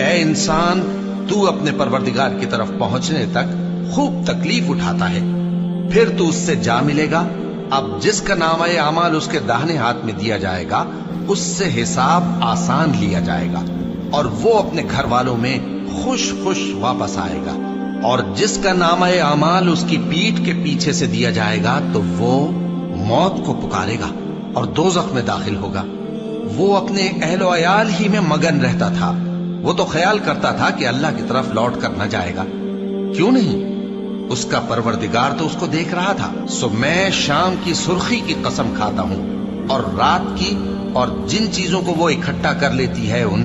ए इंसान, तू अपने परवरदिगार की तरफ पहुंचने तक खूब तकलीफ उठाता है, फिर तू उससे जा मिलेगा। अब जिसका नामा आमाल उसके दाहिने हाथ में दिया जाएगा, उससे हिसाब आसान लिया जाएगा और वो अपने घर वालों में खुश खुश वापस आएगा। और जिसका नामा आमाल उसकी पीठ के पीछे से दिया जाएगा तो वो मौत को पुकारेगा और दोज़ख में दाखिल होगा। वो अपने अहलो अयाल ही में मगन रहता था। वो तो ख्याल करता था कि अल्लाह की तरफ लौट कर न जाएगा। क्यों नहीं, उसका परवरदिगार तो उसको देख रहा था। सो मैं शाम की सुर्खी की कसम खाता हूं और रात की, और जिन चीजों को वो इकट्ठा कर लेती है उन